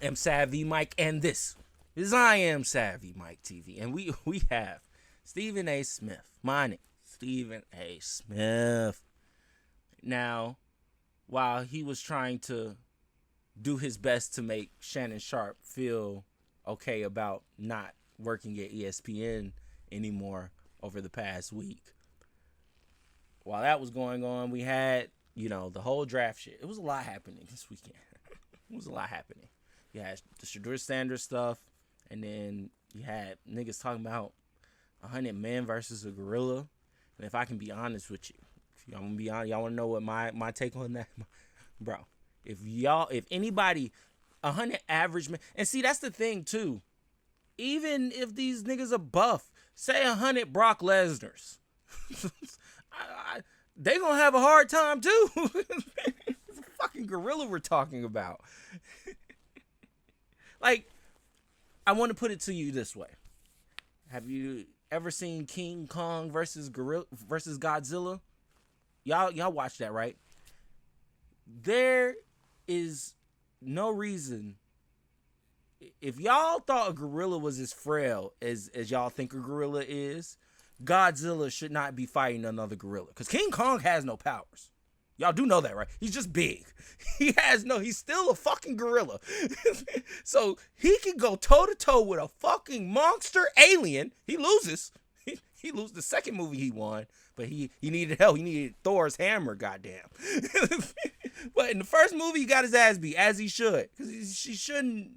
Am Savvy Mike, and this is I Am Savvy Mike TV, and we have Stephen A. Smith. My name, Stephen A. Smith. Now, while he was trying to do his best to make Shannon Sharpe feel okay about not working at ESPN anymore over the past week, while that was going on, we had, the whole draft shit. It was a lot happening this weekend. It was a lot happening. You had the Shedeur Sanders stuff, and then you had niggas talking about 100 men versus a gorilla. And if I can be honest with you, if y'all want to be honest, y'all want to know what my take on that, bro. If anybody, 100 average men, and see, that's the thing too. Even if these niggas are buff, say 100 Brock Lesnar's, they gonna have a hard time too. It's a fucking gorilla we're talking about. Like, I want to put it to you this way. Have you ever seen King Kong versus Godzilla? Y'all watch that, right? There is no reason. If y'all thought a gorilla was as frail as y'all think a gorilla is, Godzilla should not be fighting another gorilla. Because King Kong has no powers. Y'all do know that, right? He's just big. He's still a fucking gorilla. So he can go toe-to-toe with a fucking monster alien. He loses. He loses the second movie he won. But he needed help. He needed Thor's hammer, goddamn. But in the first movie, he got his ass beat, as he should. Because she shouldn't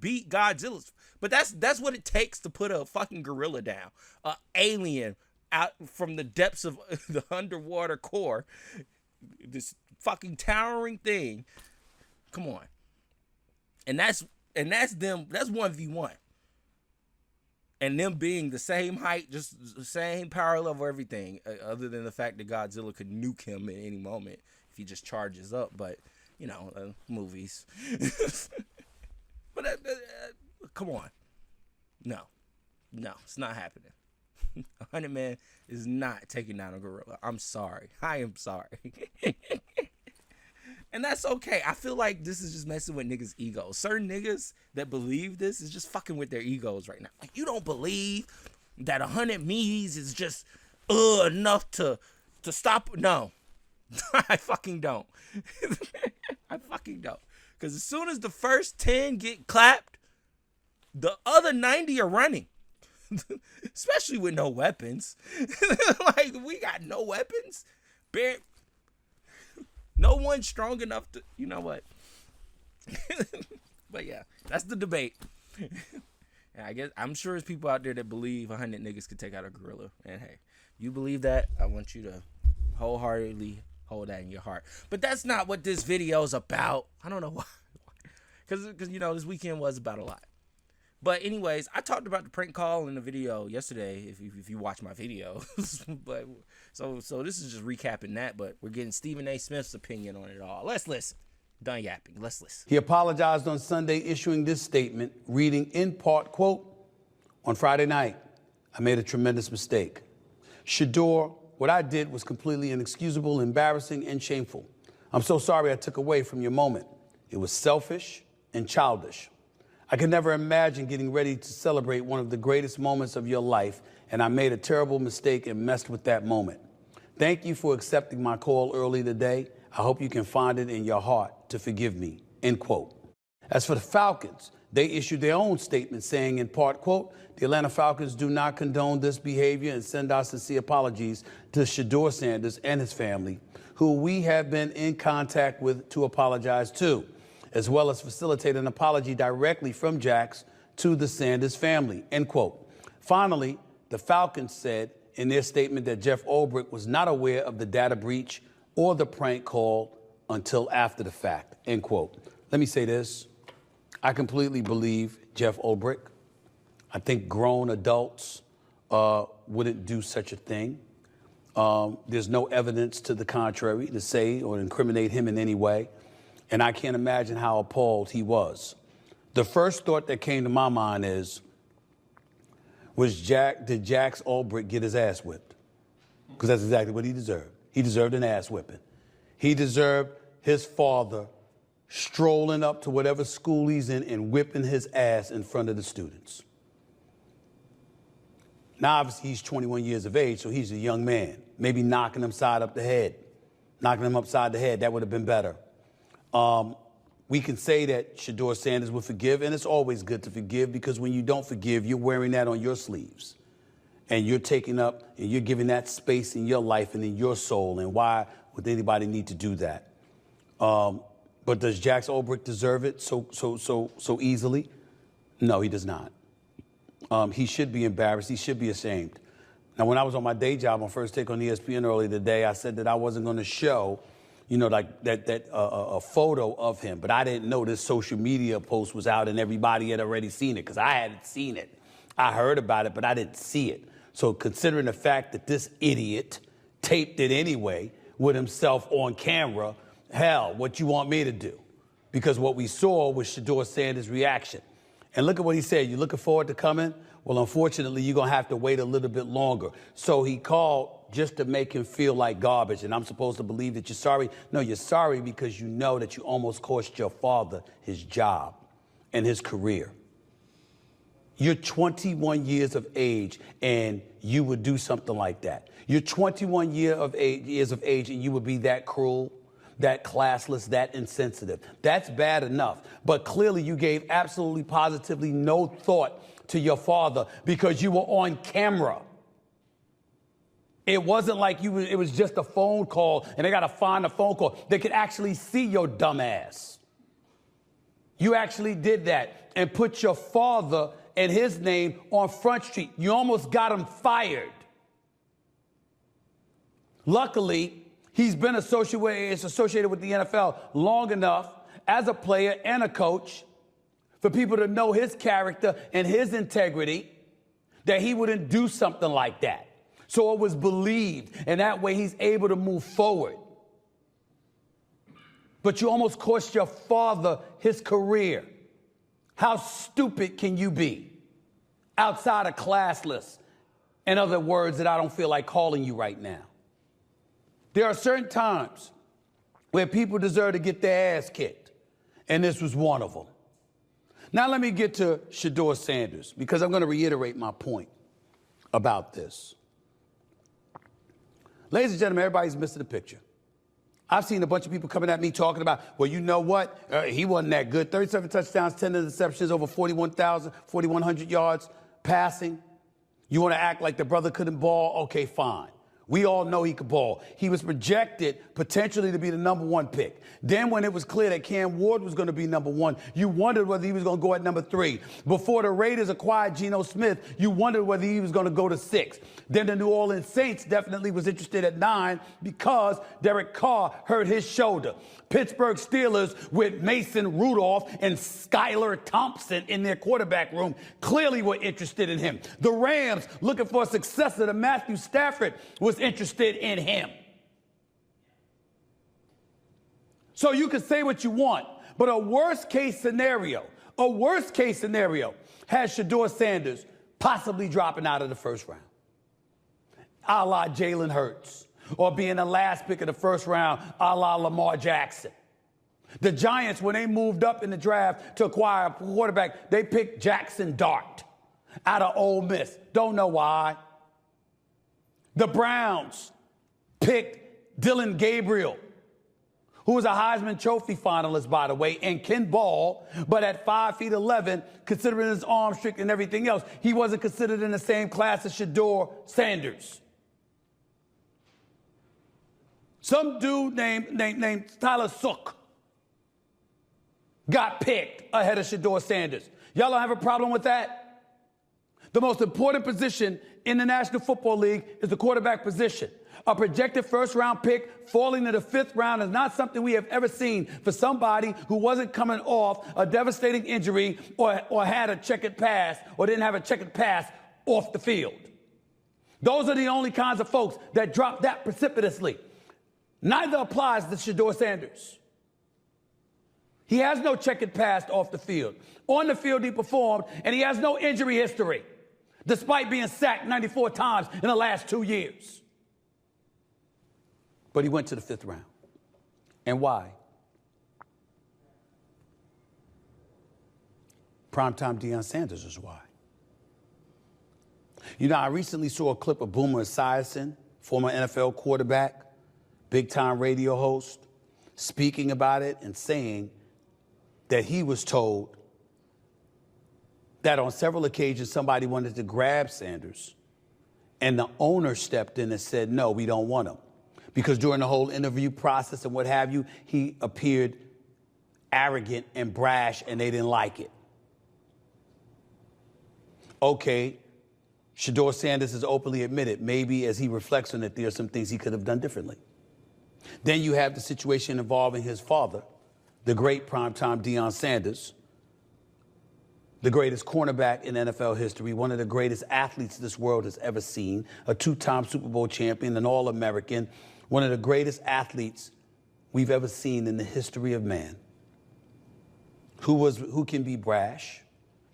beat Godzilla's. But that's what it takes to put a fucking gorilla down. An alien out from the depths of the underwater core. This fucking towering thing. Come on. And that's them. That's 1v1. And them being the same height, just the same power level, everything, other than the fact that Godzilla could nuke him at any moment if he just charges up. But, movies. But come on. No, it's not happening. 100 Man is not taking down a gorilla. I'm sorry. I am sorry. And that's okay. I feel like this is just messing with niggas' egos. Certain niggas that believe this is just fucking with their egos right now. Like, you don't believe that 100 me's is just enough to stop? No. I fucking don't. I fucking don't. Because as soon as the first 10 get clapped, the other 90 are running. Especially with no weapons. Like, we got no weapons. No one strong enough to, you know what? But yeah, that's the debate. And I guess I'm sure there's people out there that believe 100 niggas could take out a gorilla. And hey, you believe that, I want you to wholeheartedly hold that in your heart. But that's not what this video is about. I don't know why. Because this weekend was about a lot. But anyways, I talked about the prank call in the video yesterday, if you watch my video. But so this is just recapping that, but we're getting Stephen A. Smith's opinion on it all. Let's listen. Done yapping. Let's listen. He apologized on Sunday, issuing this statement, reading in part, quote, "On Friday night, I made a tremendous mistake. Shedeur, what I did was completely inexcusable, embarrassing, and shameful. I'm so sorry I took away from your moment. It was selfish and childish. I could never imagine getting ready to celebrate one of the greatest moments of your life, and I made a terrible mistake and messed with that moment. Thank you for accepting my call early today. I hope you can find it in your heart to forgive me," end quote. As for the Falcons, they issued their own statement saying in part, quote, "The Atlanta Falcons do not condone this behavior and send our sincere apologies to Shedeur Sanders and his family, who we have been in contact with to apologize to, as well as facilitate an apology directly from Jax to the Sanders family," end quote. Finally, the Falcons said in their statement that Jeff Ulbrich was not aware of the data breach or the prank call until after the fact, end quote. Let me say this. I completely believe Jeff Ulbrich. I think grown adults wouldn't do such a thing. There's no evidence to the contrary to say or incriminate him in any way. And I can't imagine how appalled he was. The first thought that came to my mind is, did Jax Ulbrich get his ass whipped? Because that's exactly what he deserved. He deserved an ass whipping. He deserved his father strolling up to whatever school he's in and whipping his ass in front of the students. Now, obviously, he's 21 years of age, so he's a young man. Maybe knocking him upside the head. That would have been better. We can say that Shedeur Sanders would forgive, and it's always good to forgive, because when you don't forgive, you're wearing that on your sleeves. And you're taking up and you're giving that space in your life and in your soul. And why would anybody need to do that? But does Jax Ulbrich deserve it so easily? No, he does not. He should be embarrassed. He should be ashamed. Now, when I was on my day job on First Take on ESPN earlier today, I said that I wasn't going to show, like a photo of him. But I didn't know this social media post was out and everybody had already seen it, because I hadn't seen it. I heard about it, but I didn't see it. So considering the fact that this idiot taped it anyway with himself on camera, hell, what you want me to do? Because what we saw was Shedeur Sanders' reaction. And look at what he said. You looking forward to coming? Well, unfortunately, you're going to have to wait a little bit longer. So he called just to make him feel like garbage. And I'm supposed to believe that you're sorry? No, you're sorry because you know that you almost cost your father his job and his career. You're 21 years of age, and you would do something like that. You're 21 years of age, and you would be that cruel, that classless, that insensitive. That's bad enough. But clearly you gave absolutely positively no thought to your father because you were on camera. It wasn't like it was just a phone call, and they got to find a phone call. They could actually see your dumb ass. You actually did that and put your father and his name on Front Street. You almost got him fired. Luckily, he's been associated with the NFL long enough as a player and a coach for people to know his character and his integrity that he wouldn't do something like that. So it was believed, and that way he's able to move forward. But you almost cost your father his career. How stupid can you be? Outside of classless, in other words that I don't feel like calling you right now. There are certain times where people deserve to get their ass kicked, and this was one of them. Now let me get to Shedeur Sanders, because I'm going to reiterate my point about this. Ladies and gentlemen, everybody's missing the picture. I've seen a bunch of people coming at me talking about, well, you know what? He wasn't that good. 37 touchdowns, 10 interceptions, over 4,100 yards passing. You want to act like the brother couldn't ball? Okay, fine. We all know he could ball. He was projected potentially to be the #1 pick. Then when it was clear that Cam Ward was going to be #1, you wondered whether he was going to go at #3. Before the Raiders acquired Geno Smith, you wondered whether he was going to go to 6. Then the New Orleans Saints definitely was interested at 9 because Derek Carr hurt his shoulder. Pittsburgh Steelers with Mason Rudolph and Skylar Thompson in their quarterback room clearly were interested in him. The Rams, looking for a successor to Matthew Stafford, was interested in him. So you can say what you want, but a worst case scenario has Shedeur Sanders possibly dropping out of the first round, a la Jalen Hurts, or being the last pick of the first round, a la Lamar Jackson. The Giants, when they moved up in the draft to acquire a quarterback, they picked Jackson Dart out of Ole Miss. Don't know why. The Browns picked Dylan Gabriel, who was a Heisman Trophy finalist, by the way, and can ball, but at 5'11", considering his arm strength and everything else, he wasn't considered in the same class as Shedeur Sanders. Some dude named Tyler Sook got picked ahead of Shedeur Sanders. Y'all don't have a problem with that? The most important position in the National Football League is the quarterback position. A projected first-round pick falling to the 5th round is not something we have ever seen for somebody who wasn't coming off a devastating injury or had a checkered pass or didn't have a checkered pass off the field. Those are the only kinds of folks that drop that precipitously. Neither applies to Shedeur Sanders. He has no checkered pass off the field. On the field, he performed, and he has no injury history, despite being sacked 94 times in the last 2 years. But he went to the 5th round. And why? Primetime Deion Sanders is why. You know, I recently saw a clip of Boomer Esiason, former NFL quarterback, big-time radio host, speaking about it and saying that he was told that on several occasions somebody wanted to grab Sanders, and the owner stepped in and said, no, we don't want him. Because during the whole interview process and what have you, he appeared arrogant and brash, and they didn't like it. Okay, Shedeur Sanders has openly admitted, maybe as he reflects on it, there are some things he could have done differently. Then you have the situation involving his father, the great primetime Deion Sanders, the greatest cornerback in NFL history, one of the greatest athletes this world has ever seen, a two-time Super Bowl champion, an All-American, one of the greatest athletes we've ever seen in the history of man, who can be brash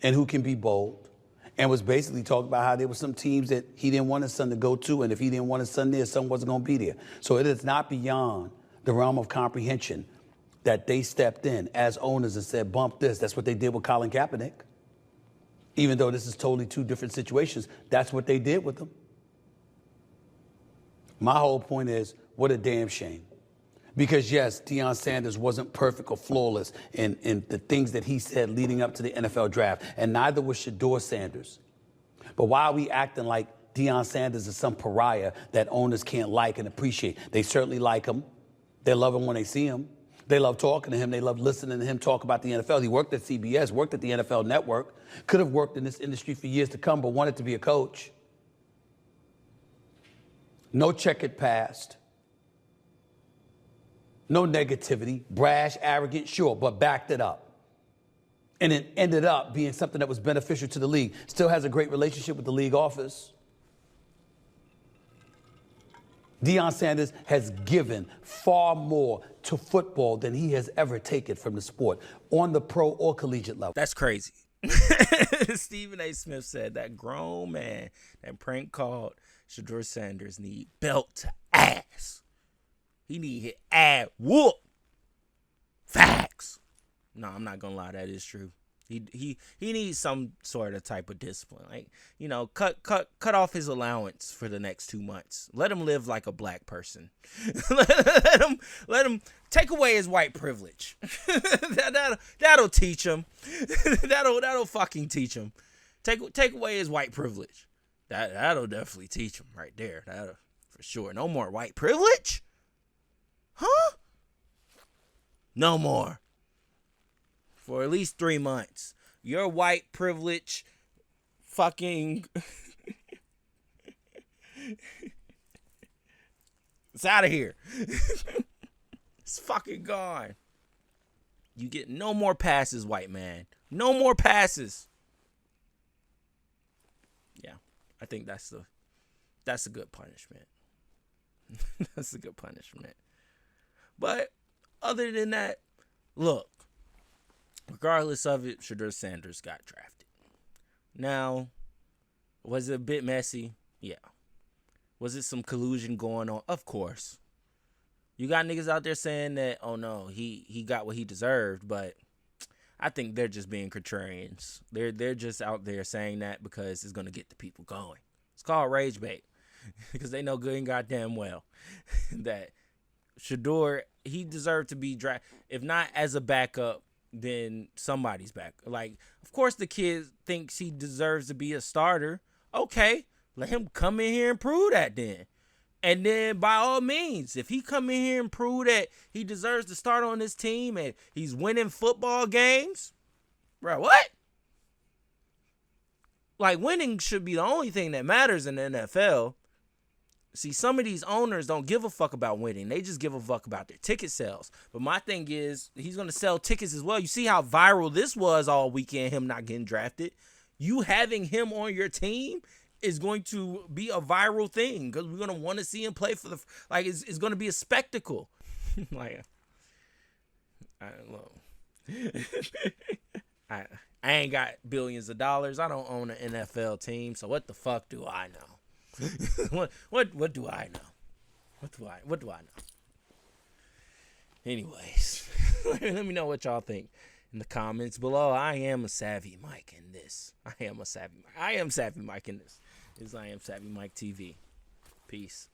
and who can be bold, and was basically talking about how there were some teams that he didn't want his son to go to, and if he didn't want his son there, his son wasn't going to be there. So it is not beyond the realm of comprehension that they stepped in as owners and said, bump this. That's what they did with Colin Kaepernick. Even though this is totally two different situations, that's what they did with them. My whole point is, what a damn shame. Because, yes, Deion Sanders wasn't perfect or flawless in the things that he said leading up to the NFL draft, and neither was Shedeur Sanders. But why are we acting like Deion Sanders is some pariah that owners can't like and appreciate? They certainly like him. They love him when they see him. They love talking to him. They love listening to him talk about the NFL. He worked at CBS, worked at the NFL Network, could have worked in this industry for years to come, but wanted to be a coach. No checkered past. No negativity, brash, arrogant, sure, but backed it up. And it ended up being something that was beneficial to the league. Still has a great relationship with the league office. Deion Sanders has given far more to football than he has ever taken from the sport on the pro or collegiate level. That's crazy. Stephen A. Smith said that grown man that prank called Shedeur Sanders need belt to ass. He need his ass whoop. Facts. No, I'm not gonna lie, that is true. He needs some sort of type of discipline. Like, you know, cut off his allowance for the next 2 months. Let him live like a black person. let him take away his white privilege. That'll teach him. that'll fucking teach him. Take away his white privilege. That'll definitely teach him right there. That'll for sure. No more white privilege? Huh? No more. For at least 3 months. Your white privilege fucking... It's out of here. It's fucking gone. You get no more passes, white man. No more passes. Yeah, I think that's a good punishment. That's a good punishment. But other than that, look, regardless of it, Shedeur Sanders got drafted. Now, was it a bit messy? Yeah. Was it some collusion going on? Of course. You got niggas out there saying that, oh no, he got what he deserved, but I think they're just being contrarians. They're just out there saying that because it's gonna get the people going. It's called rage bait. Because they know good and goddamn well that Shedeur, he deserved to be drafted. If not as a backup, then somebody's back. Like, of course the kid thinks he deserves to be a starter. Okay, let him come in here and prove that then. And then by all means, if he come in here and prove that he deserves to start on this team and he's winning football games, bro, what? Like, winning should be the only thing that matters in the NFL. See, some of these owners don't give a fuck about winning. They just give a fuck about their ticket sales. But my thing is, he's going to sell tickets as well. You see how viral this was all weekend, him not getting drafted. You having him on your team is going to be a viral thing because we're going to want to see him play for the... Like, it's going to be a spectacle. Like, I ain't got billions of dollars. I don't own an NFL team, so what the fuck do I know? what do I know? What do I know? Anyways, let me know what y'all think in the comments below. I am a savvy Mike in this. I am savvy Mike in this. I am Savvy Mike TV. Peace.